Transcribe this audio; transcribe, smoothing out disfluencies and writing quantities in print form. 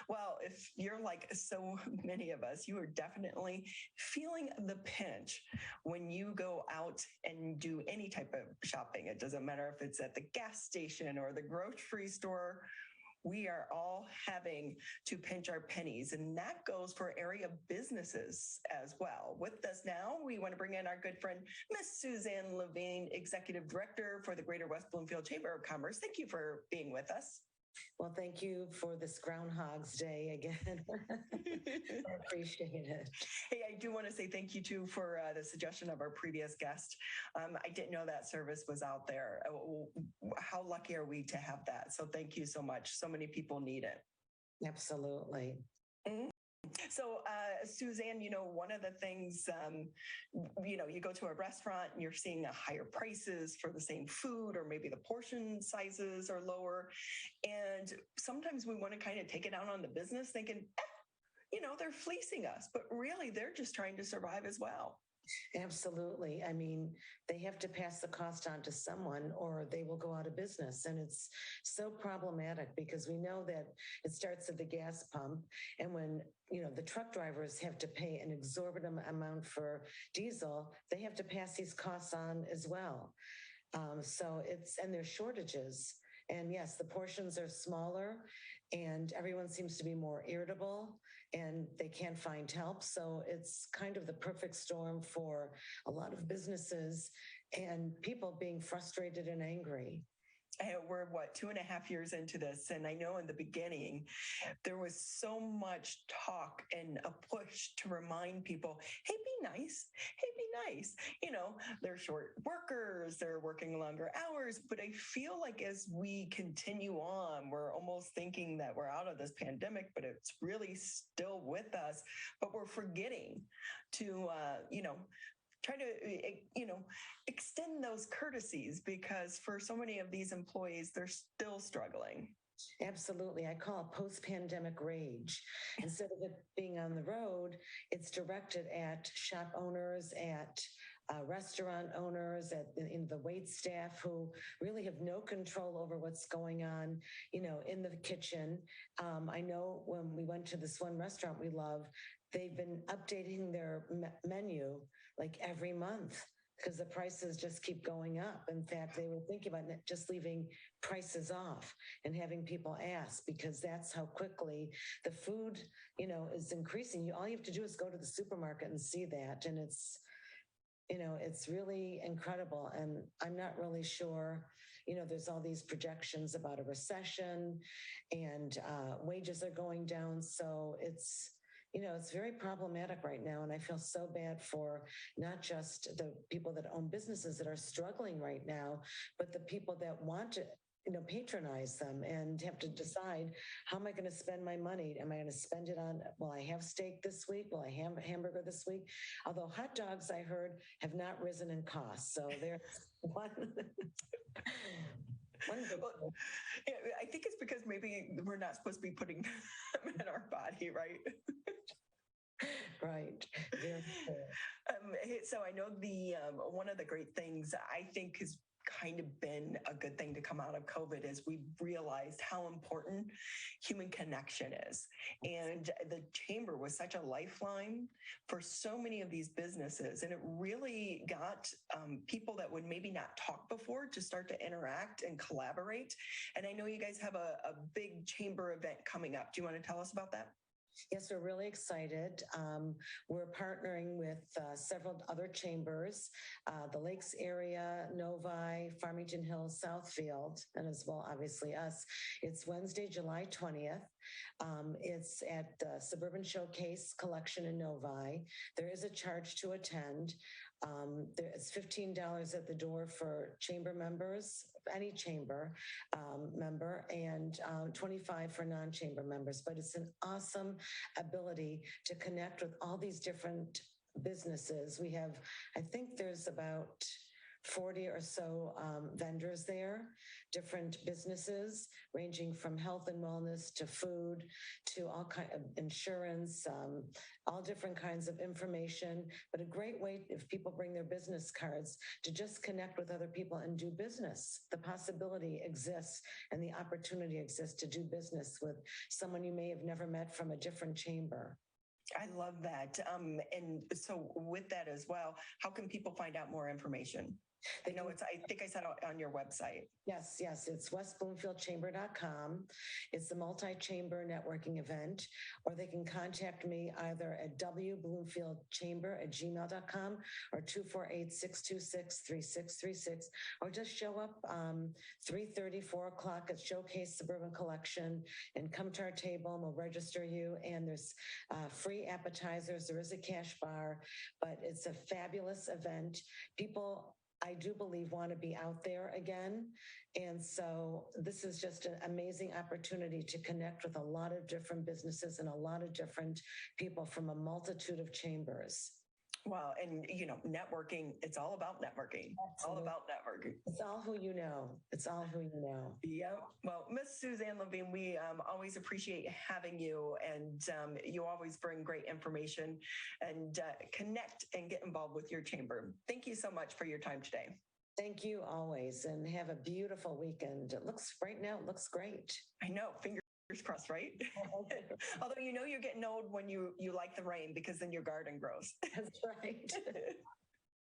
Well, if you're like so many of us, you are definitely feeling the pinch when you go out and do any type of shopping. It doesn't matter if it's at the gas station or the grocery store. We are all having to pinch our pennies, and that goes for area businesses as well. With us now, we want to bring in our good friend, Miss Suzanne Levine, Executive Director for the Greater West Bloomfield Chamber of Commerce. Thank you for being with us. Well, thank you for this Groundhog's Day again. I appreciate it. Hey, I do want to say thank you too for the suggestion of our previous guest. I didn't know that service was out there. How lucky are we to have that? So thank you so much. So many people need it. Absolutely. Mm-hmm. So, Suzanne, one of the things, you go to a restaurant and you're seeing higher prices for the same food, or maybe the portion sizes are lower. And sometimes we want to kind of take it out on the business thinking, they're fleecing us, but really they're just trying to survive as well. Absolutely. I mean, they have to pass the cost on to someone or they will go out of business. And it's so problematic because we know that it starts at the gas pump. And when, the truck drivers have to pay an exorbitant amount for diesel, they have to pass these costs on as well. And there's shortages. And yes, the portions are smaller and everyone seems to be more irritable and they can't find help. So it's kind of the perfect storm for a lot of businesses and people being frustrated and angry. We're 2.5 years into this. And I know in the beginning, there was so much talk and a push to remind people, hey, be nice. Hey, be nice. They're short workers, they're working longer hours. But I feel like as we continue on, we're almost thinking that we're out of this pandemic, but it's really still with us. But we're forgetting to, try to, extend those courtesies because for so many of these employees, they're still struggling. Absolutely. I call it post-pandemic rage. Instead of it being on the road, it's directed at shop owners, at restaurant owners, in the wait staff who really have no control over what's going on, in the kitchen. I know when we went to this one restaurant we love, they've been updating their menu like every month because the prices just keep going up. In fact, they were thinking about just leaving prices off and having people ask because that's how quickly the food, is increasing. All you have to do is go to the supermarket and see that. And it's really incredible. And I'm not really sure, there's all these projections about a recession and wages are going down. So it's very problematic right now. And I feel so bad for not just the people that own businesses that are struggling right now, but the people that want to patronize them and have to decide, how am I going to spend my money? Am I going to spend it on, will I have steak this week? Will I have a hamburger this week? Although hot dogs, I heard, have not risen in cost. So there's one. Well, I think it's because maybe we're not supposed to be putting them in our body, right? Right. So I know one of the great things I think has kind of been a good thing to come out of COVID is we've realized how important human connection is. And the chamber was such a lifeline for so many of these businesses. And it really got people that would maybe not talk before to start to interact and collaborate. And I know you guys have a big chamber event coming up. Do you want to tell us about that? Yes, we're really excited. We're partnering with several other chambers, the Lakes area, Novi, Farmington Hills, Southfield, and as well, obviously us. It's Wednesday, July 20th. It's at the Suburban Showcase Collection in Novi. There is a charge to attend. It's $15 at the door for chamber members, any chamber member, and $25 for non-chamber members. But it's an awesome ability to connect with all these different businesses. We have, I think there's about 40 or so vendors there, different businesses ranging from health and wellness to food to all kind of insurance, all different kinds of information. But a great way, if people bring their business cards, to just connect with other people and do business. The possibility exists and the opportunity exists to do business with someone you may have never met from a different chamber. I love that. And so with that as well, how can people find out more information? I know I think I said on your website. Yes, it's westbloomfieldchamber.com. It's a multi-chamber networking event, or they can contact me either at wbloomfieldchamber@gmail.com or 248-626-3636, or just show up 3:30, 4 o'clock at Showcase Suburban Collection and come to our table and we'll register you. And there's free appetizers. There is a cash bar, but it's a fabulous event. People, I do believe, want to be out there again. And so this is just an amazing opportunity to connect with a lot of different businesses and a lot of different people from a multitude of chambers. Wow. And, networking, it's all about networking. Absolutely. All about networking. It's all who you know. It's all who you know. Yeah. Well, Miss Suzanne Levine, we always appreciate having you, and you always bring great information and connect and get involved with your chamber. Thank you so much for your time today. Thank you always, and have a beautiful weekend. Right now, it looks great. I know. Fingers crossed, right? Although you're getting old when you like the rain, because then your garden grows. That's right.